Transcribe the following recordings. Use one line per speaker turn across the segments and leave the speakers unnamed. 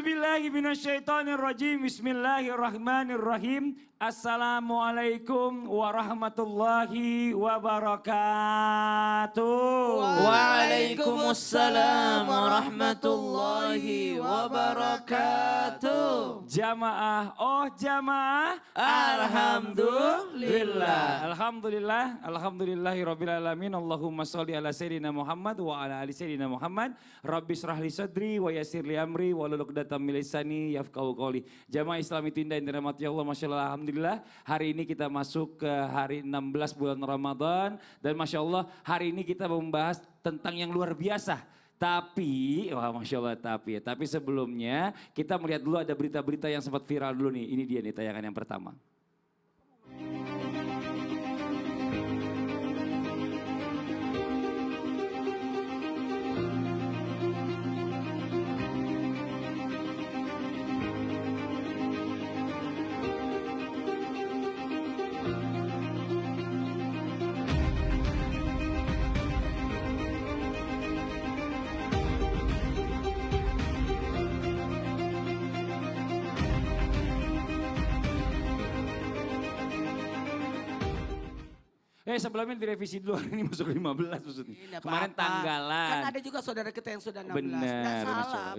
billahi minasyaitonirrajim. Bismillahirrahmanirrahim. Assalamualaikum warahmatullahi wabarakatuh.
Waalaikumsalam warahmatullahi wabarakatuh.
Jamaah, oh jamaah.
Alhamdulillah.
Alhamdulillah. Alhamdulillahirabbil alamin. Allahumma sholli ala sayyidina Muhammad wa ala ali sayyidina Muhammad. Rabbi shrah li sadri wa yassir li amri wa hlul 'uqdatam min lisani yafqahu qawli. Jamaah Islam itu indah yang dirahmati Allah, masyaallah, alhamdulillah. Hari ini kita masuk ke hari 16 bulan Ramadan dan Masya Allah hari ini kita membahas tentang yang luar biasa. Tapi, wah Masya Allah tapi sebelumnya kita melihat dulu ada berita-berita yang sempat viral dulu nih. Ini dia nih tayangan yang pertama. Sebelumnya direvisi dulu, ini masuk 15 maksudnya. Kemarin tanggalan.
Kan ada juga saudara kita yang sudah 16.
Benar,
salah.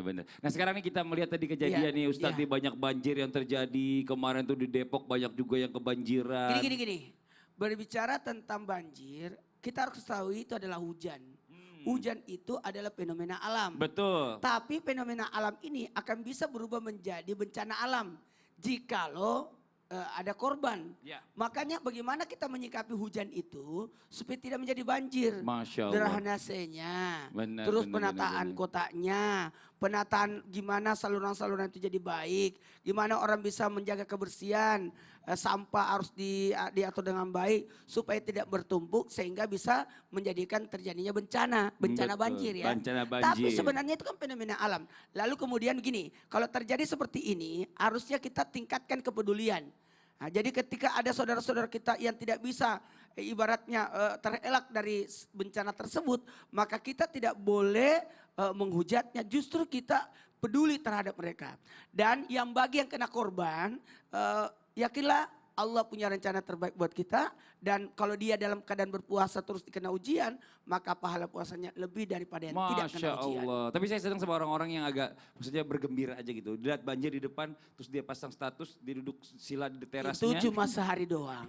benar. Nah sekarang ini kita melihat tadi kejadian nih Ustadz, di banyak banjir yang terjadi. Kemarin tuh di Depok banyak juga yang kebanjiran.
Gini. Berbicara tentang banjir, kita harus tahu itu adalah hujan. Hujan itu adalah fenomena alam.
Betul.
Tapi fenomena alam ini akan bisa berubah menjadi bencana alam. Jikalau ada korban.
Ya.
Makanya bagaimana kita menyikapi hujan itu supaya tidak menjadi banjir.
Masya Allah.
Drainasenya,
Benar,
terus
benar,
penataan
benar.
kotanya, penataan gimana saluran-saluran itu jadi baik, gimana orang bisa menjaga kebersihan, sampah harus diatur dengan baik supaya tidak bertumpuk sehingga bisa menjadikan terjadinya bencana
Betul,
banjir ya.
bencana banjir.
Tapi sebenarnya itu kan fenomena alam. Lalu kemudian gini, kalau terjadi seperti ini harusnya kita tingkatkan kepedulian. Nah, jadi ketika ada saudara-saudara kita yang tidak bisa ibaratnya terelak dari bencana tersebut, maka kita tidak boleh menghujatnya, justru kita peduli terhadap mereka. Dan yang bagi yang kena korban, yakinlah Allah punya rencana terbaik buat kita, dan kalau dia dalam keadaan berpuasa terus dikena ujian, maka pahala puasanya lebih daripada yang tidak kena ujian.
Allah. Tapi saya sedang sama orang-orang yang agak maksudnya bergembira aja gitu. Lihat banjir di depan, terus dia pasang status, dia duduk sila di terasnya.
Itu cuma sehari doang.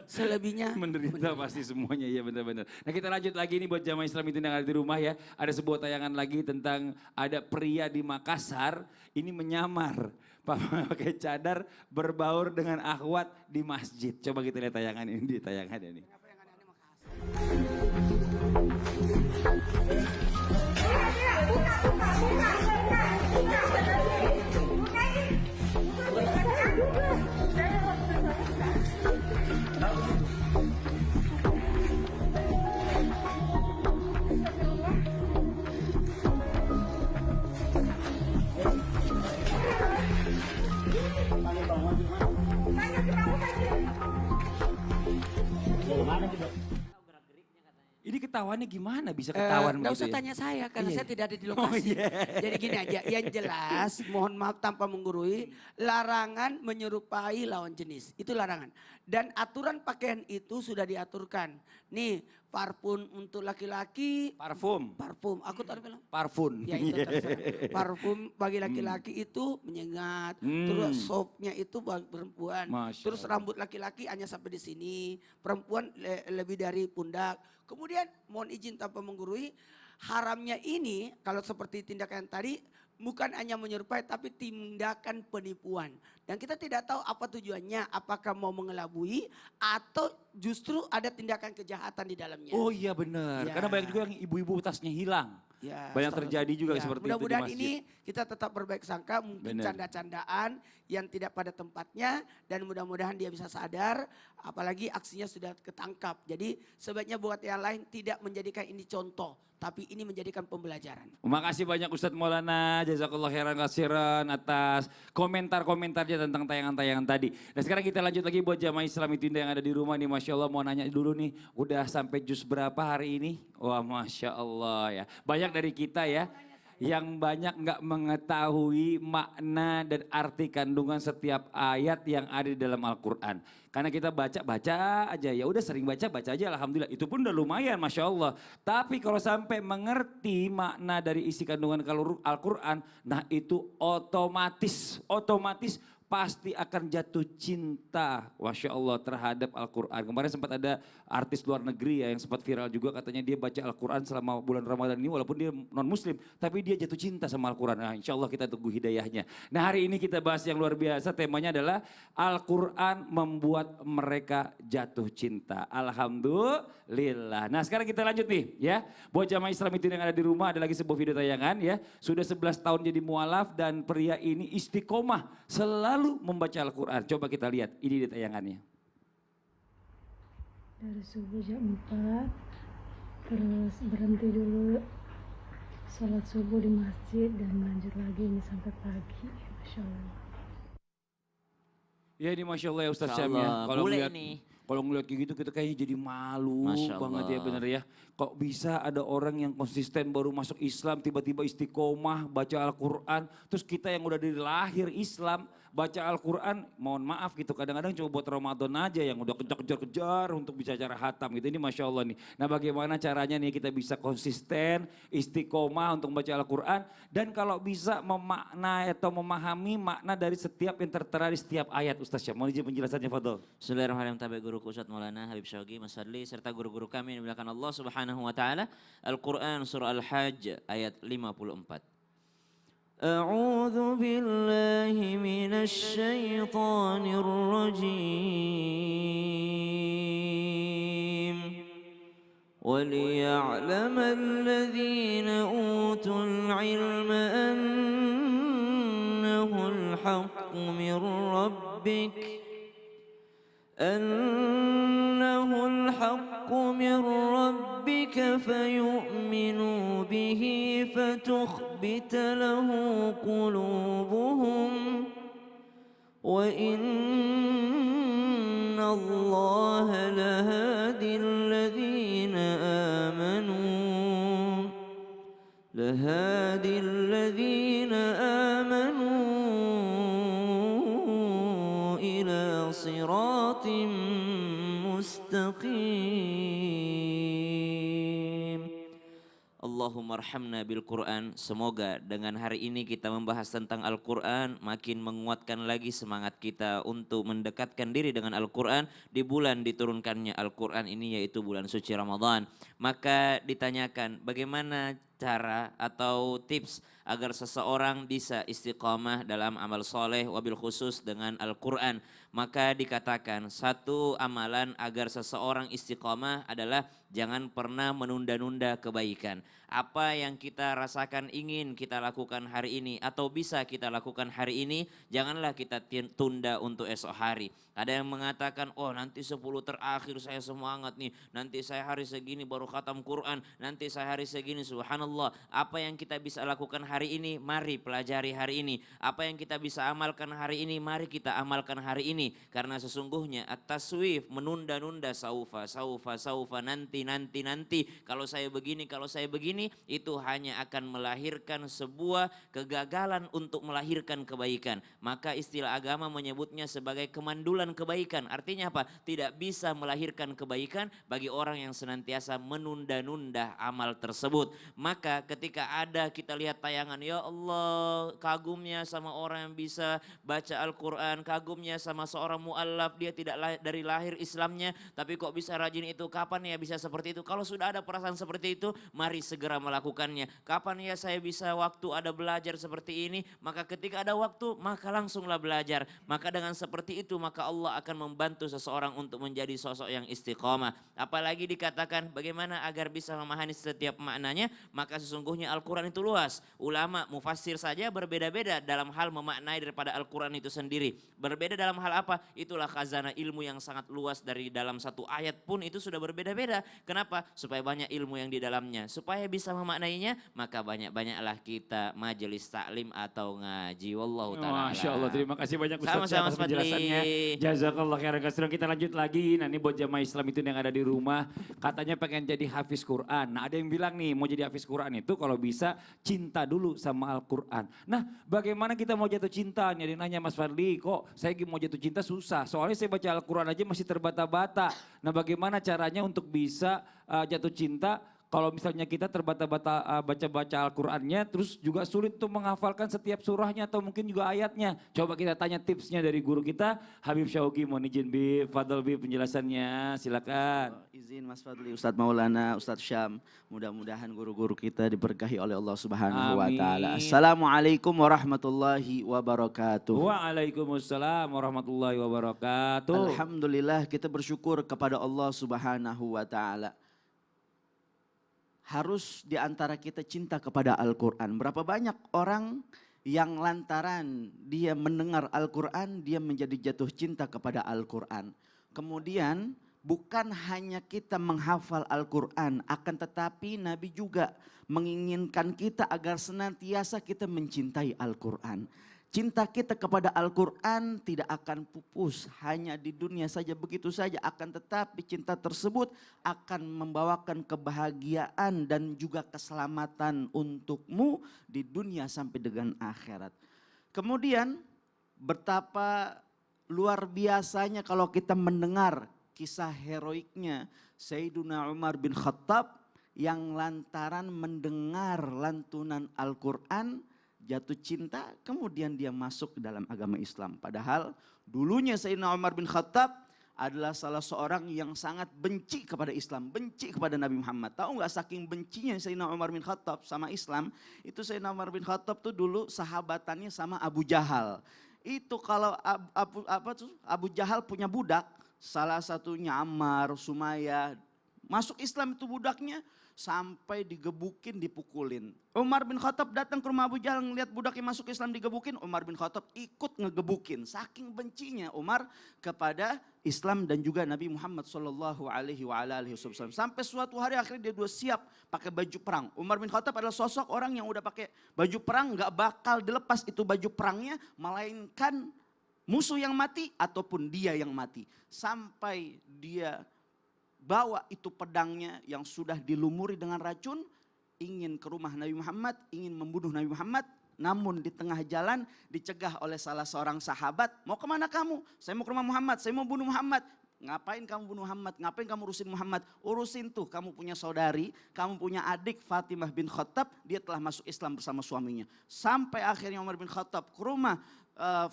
Selebihnya
menderita pasti semuanya, ya benar-benar. Nah kita lanjut lagi nih buat jamaah Islam itu yang ada di rumah ya. Ada sebuah tayangan lagi tentang ada pria di Makassar ini menyamar pakai cadar berbaur dengan akhwat di masjid. Coba kita lihat tayangan ini, di tayangan ini. Ini ketahuannya gimana bisa ketahuan
Nggak
begitu
usah
ya?
tanya saya karena
Iya.
saya tidak ada di lokasi. Jadi gini aja, yang jelas mohon maaf tanpa menggurui, larangan menyerupai lawan jenis. Itu larangan. Dan aturan pakaian itu sudah diaturkan. Nih parfum untuk laki-laki.
Parfum.
Aku tadi bilang.
Parfum.
Ya itu terserah. Parfum bagi laki-laki itu menyengat. Terus soapnya itu bagi perempuan.
Masya
Terus
Allah.
rambut laki-laki hanya sampai di sini. Perempuan lebih dari pundak. Kemudian mohon izin tanpa menggurui, haramnya ini kalau seperti tindakan tadi bukan hanya menyerupai tapi tindakan penipuan. Dan kita tidak tahu apa tujuannya, apakah mau mengelabui atau justru ada tindakan kejahatan di dalamnya.
Oh iya benar,
Ya.
karena banyak juga yang ibu-ibu tasnya hilang.
Ya,
Banyak terjadi juga seperti itu di
mudah-mudahan
masjid.
ini kita tetap berbaik sangka, mungkin
Benar.
canda-candaan yang tidak pada tempatnya dan mudah-mudahan dia bisa sadar, apalagi aksinya sudah ketangkap. Jadi sebaiknya buat yang lain tidak menjadikan ini contoh, tapi ini menjadikan pembelajaran.
Terima kasih banyak Ustadz Maulana, jazakallah khairan kasiran atas komentar-komentarnya tentang tayangan-tayangan tadi. Dan sekarang kita lanjut lagi buat jamaah Islam itu yang ada di rumah nih, Masya Allah mau nanya dulu nih, udah sampai juz berapa hari ini? Wah Masya Allah ya, banyak dari kita ya. yang banyak nggak mengetahui makna dan arti kandungan setiap ayat yang ada di dalam Al-Quran. Karena kita baca-baca aja, ya udah sering baca-baca aja alhamdulillah. Itu pun udah lumayan Masya Allah. Tapi kalau sampai mengerti makna dari isi kandungan Al-Quran, nah itu otomatis pasti akan jatuh cinta, Masya Allah, terhadap Al-Quran. Kemarin sempat ada artis luar negeri ya yang sempat viral juga, katanya dia baca Al-Quran selama bulan Ramadan ini walaupun dia non-muslim, tapi dia jatuh cinta sama Al-Quran. Nah insya Allah kita tunggu hidayahnya. Nah hari ini kita bahas yang luar biasa, temanya adalah Al-Quran membuat mereka jatuh cinta. Alhamdulillah. Nah sekarang kita lanjut nih ya. Buat jamaah Islam itu yang ada di rumah, ada lagi sebuah video tayangan ya. Sudah 11 tahun jadi mualaf dan pria ini istiqomah selalu membaca Al-Quran. Coba kita lihat, ini di tayangannya.
Dari subuh jam 4, terus berhenti dulu sholat subuh di masjid dan lanjut lagi ini sampai pagi. Masya Allah.
Ya ini Masya Allah ya Ustaz
Masya
Syam ya.
Allah,
Kalau
boleh
ngeliat,
nih.
kalau ngeliat kayak gitu kita kayaknya jadi malu
Masya
banget ya
Allah.
bener ya. Kok bisa ada orang yang konsisten baru masuk Islam tiba-tiba istiqomah baca Al-Quran. Terus kita yang udah dari lahir Islam baca Al-Quran, mohon maaf gitu, kadang-kadang cuma buat Ramadan aja yang udah kejar-kejar untuk bisa cara hatam gitu. Ini Masya Allah nih. Nah bagaimana caranya nih kita bisa konsisten, istiqomah untuk membaca Al-Quran. Dan kalau bisa memaknai atau memahami makna dari setiap yang tertera di setiap ayat Ustaz Syam. Mohon izin penjelasannya Fadol.
Bismillahirrahmanirrahim. Tabi guruku Ustaz Maulana Habib Syauqi Mas Fadli serta guru-guru kami yang dimuliakan Allah Subhanahu wa taala. Al-Qur'an surah Al-Hajj ayat 54. A'udzu billahi minasy syaithanir rajim. وَلِيَعْلَمَ الَّذِينَ أُوتُوا الْعِلْمَ أَنَّهُ الْحَقُّ مِنْ رَبِّكَ فيؤمنوا به فتخبت له قلوبهم وإن الله لهادي الذين آمنوا إلى صراط mustaqim. Allahumma arhamna bil Quran. Semoga dengan hari ini kita membahas tentang Al-Quran makin menguatkan lagi semangat kita untuk mendekatkan diri dengan Al-Quran di bulan diturunkannya Al-Quran ini yaitu bulan suci Ramadan. Maka ditanyakan bagaimana cara atau tips agar seseorang bisa istiqamah dalam amal soleh wabil khusus dengan Al-Quran. Maka dikatakan satu amalan agar seseorang istiqamah adalah jangan pernah menunda-nunda kebaikan. Apa yang kita rasakan ingin kita lakukan hari ini atau bisa kita lakukan hari ini, janganlah kita tunda untuk esok hari. Ada yang mengatakan, oh nanti 10 terakhir saya semangat nih, nanti saya hari segini baru khatam Quran, nanti saya hari segini, subhanallah. Apa yang kita bisa lakukan hari ini, mari pelajari hari ini. Apa yang kita bisa amalkan hari ini, mari kita amalkan hari ini. Karena sesungguhnya at-taswif, menunda-nunda, saufa, nanti. Kalau saya begini, itu hanya akan melahirkan sebuah kegagalan untuk melahirkan kebaikan. Maka istilah agama menyebutnya sebagai kemandulan kebaikan. Artinya apa? Tidak bisa melahirkan kebaikan bagi orang yang senantiasa menunda-nunda amal tersebut. Maka ketika ada kita lihat tayangan, ya Allah kagumnya sama orang yang bisa baca Al-Quran, kagumnya sama seorang mu'allaf, dia tidak dari lahir Islamnya tapi kok bisa rajin itu, kapan ya bisa seperti itu? Kalau sudah ada perasaan seperti itu, mari segera melakukannya. Kapan ya saya bisa waktu ada belajar seperti ini? Maka ketika ada waktu, maka langsunglah belajar. Maka dengan seperti itu, maka Allah akan membantu seseorang untuk menjadi sosok yang istiqomah. Apalagi dikatakan bagaimana agar bisa memahami setiap maknanya, maka sesungguhnya Al-Quran itu luas. Ulama, mufassir saja berbeda-beda dalam hal memaknai daripada Al-Quran itu sendiri. Berbeda dalam hal apa? Itulah khazanah ilmu yang sangat luas dari dalam satu ayat pun itu sudah berbeda-beda. Kenapa? Supaya banyak ilmu yang di dalamnya. Supaya bisa memaknainya, maka banyak-banyaklah kita majelis taklim atau ngaji. Wallahu ta'ala.
Masya Allah, terima kasih banyak Ustaz
Sama-sama
atas penjelasannya. Jazakallah khairan katsiran. Kita lanjut lagi. Nah ini buat jamaah Islam itu yang ada di rumah, katanya pengen jadi hafiz Quran. Nah ada yang bilang nih mau jadi hafiz Quran itu kalau bisa cinta dulu sama Al-Quran. Nah bagaimana kita mau jatuh cinta? Nih ada yang nanya Mas Fadli, kok saya mau jatuh cinta susah. Soalnya saya baca Al-Quran aja masih terbata-bata. Nah bagaimana caranya untuk bisa jatuh cinta? Kalau misalnya kita terbata-bata baca-baca Al-Qur'annya, terus juga sulit untuk menghafalkan setiap surahnya atau mungkin juga ayatnya. Coba kita tanya tipsnya dari guru kita, Habib Syauqi. Mohon izin Bib, Fadl Bib penjelasannya, silakan.
Izin Mas Fadli, Ustadz Maulana, Ustadz Syam. Mudah-mudahan guru-guru kita diberkahi oleh Allah Subhanahu wa taala.
Amin.
Assalamualaikum warahmatullahi wabarakatuh.
Waalaikumsalam warahmatullahi wabarakatuh.
Alhamdulillah kita bersyukur kepada Allah Subhanahu wa taala. Harus diantara kita cinta kepada Al-Quran. Berapa banyak orang yang lantaran dia mendengar Al-Quran, dia menjadi jatuh cinta kepada Al-Quran. Kemudian bukan hanya kita menghafal Al-Quran, akan tetapi Nabi juga menginginkan kita agar senantiasa kita mencintai Al-Quran. Cinta kita kepada Al-Quran tidak akan pupus hanya di dunia saja begitu saja. Akan tetapi cinta tersebut akan membawakan kebahagiaan dan juga keselamatan untukmu di dunia sampai dengan akhirat. Kemudian betapa luar biasanya kalau kita mendengar kisah heroiknya Sayyiduna Umar bin Khattab yang lantaran mendengar lantunan Al-Quran jatuh cinta, kemudian dia masuk ke dalam agama Islam. Padahal dulunya Sayyidina Umar bin Khattab adalah salah seorang yang sangat benci kepada Islam, benci kepada Nabi Muhammad. Tahu nggak saking bencinya Sayyidina Umar bin Khattab sama Islam, itu Sayyidina Umar bin Khattab tuh dulu sahabatannya sama Abu Jahal. Itu kalau Abu Jahal punya budak, salah satunya Ammar, Sumayyah, masuk Islam itu budaknya, sampai digebukin, dipukulin. Umar bin Khattab datang ke rumah Abu Jahal, ngeliat budaknya masuk Islam digebukin, Umar bin Khattab ikut ngegebukin. Saking bencinya Umar kepada Islam dan juga Nabi Muhammad sallallahu alaihi wasallam. Sampai suatu hari akhirnya dia dua siap pakai baju perang. Umar bin Khattab adalah sosok orang yang udah pakai baju perang, gak bakal dilepas itu baju perangnya, melainkan musuh yang mati ataupun dia yang mati. Sampai dia bawa itu pedangnya yang sudah dilumuri dengan racun, ingin ke rumah Nabi Muhammad, ingin membunuh Nabi Muhammad. Namun di tengah jalan dicegah oleh salah seorang sahabat, mau kemana kamu? Saya mau ke rumah Muhammad, saya mau bunuh Muhammad. Ngapain kamu bunuh Muhammad? Ngapain kamu urusin Muhammad? Urusin tuh, kamu punya saudari, kamu punya adik Fatimah bin Khattab, dia telah masuk Islam bersama suaminya. Sampai akhirnya Umar bin Khattab ke rumah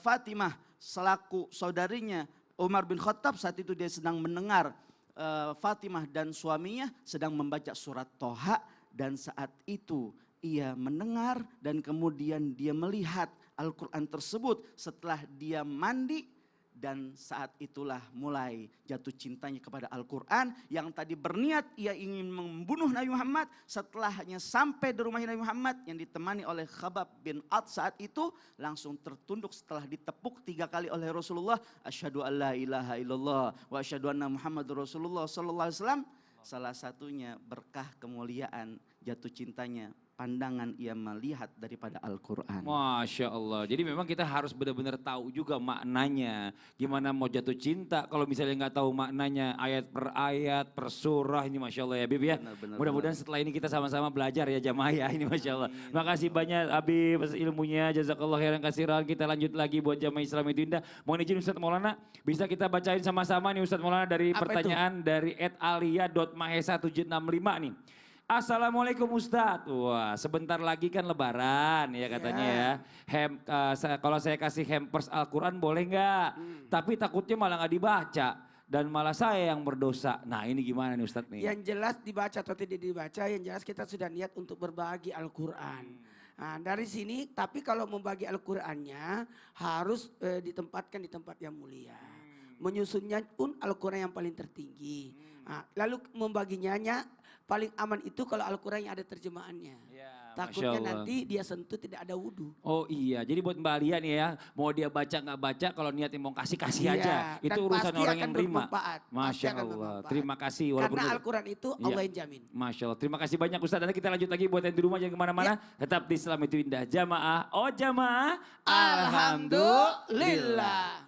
Fatimah selaku saudarinya Umar bin Khattab. Saat itu dia sedang mendengar Fatimah dan suaminya sedang membaca surat Toha, dan saat itu ia mendengar dan kemudian dia melihat Al-Quran tersebut setelah dia mandi. Dan saat itulah mulai jatuh cintanya kepada Al-Quran. Yang tadi berniat ia ingin membunuh Nabi Muhammad, setelahnya sampai di rumah Nabi Muhammad yang ditemani oleh Khabab bin Ad, saat itu langsung tertunduk setelah ditepuk 3 kali oleh Rasulullah. Asyhadu an la ilaha illallah wa asyhadu anna Muhammadur Rasulullah sallallahu alaihi wasallam. Salah satunya berkah kemuliaan jatuh cintanya, pandangan ia melihat daripada Al-Quran.
Masya Allah. Jadi memang kita harus benar-benar tahu juga maknanya. Gimana mau jatuh cinta kalau misalnya nggak tahu maknanya ayat per surah. Ini Masya Allah ya Habib ya. Mudah-mudahan setelah ini kita sama-sama belajar ya jamaah ya. Ini Masya Allah. Makasih banyak Habib atas ilmunya. Jazakallah khairan kasiran. Kita lanjut lagi buat jamaah Islam itu indah. Mohon izin Ustadz Maulana. Bisa kita bacain sama-sama nih Ustadz Maulana dari
Apa
pertanyaan dari @alia.mahesa765 nih. Assalamualaikum Ustadz. Wah, sebentar lagi kan Lebaran ya katanya ya. Kalau saya kasih hampers Al-Quran boleh nggak? Tapi takutnya malah nggak dibaca dan malah saya yang berdosa. Nah ini gimana nih Ustadz nih?
Yang jelas dibaca atau tidak dibaca, yang jelas kita sudah niat untuk berbagi Al-Quran. Nah, dari sini, tapi kalau membagi Al-Qurannya harus ditempatkan di tempat yang mulia. Menyusunnya pun Al-Quran yang paling tertinggi. Nah, lalu membaginya paling aman itu kalau Al-Quran yang ada terjemahannya.
Ya,
Takutnya nanti dia sentuh tidak ada wudhu.
Oh iya, jadi buat Mbak Alia nih ya, mau dia baca nggak baca, kalau niatnya mau kasih aja. Itu urusan orang yang terima. Masya Allah, terima kasih.
Karena Al-Quran itu Allah yang jamin.
Masya Allah, terima kasih banyak Ustadz. Nanti kita lanjut lagi buat yang di rumah jangan kemana-mana. Tetap di Islam itu indah. Jamaah, oh jamaah.
Alhamdulillah.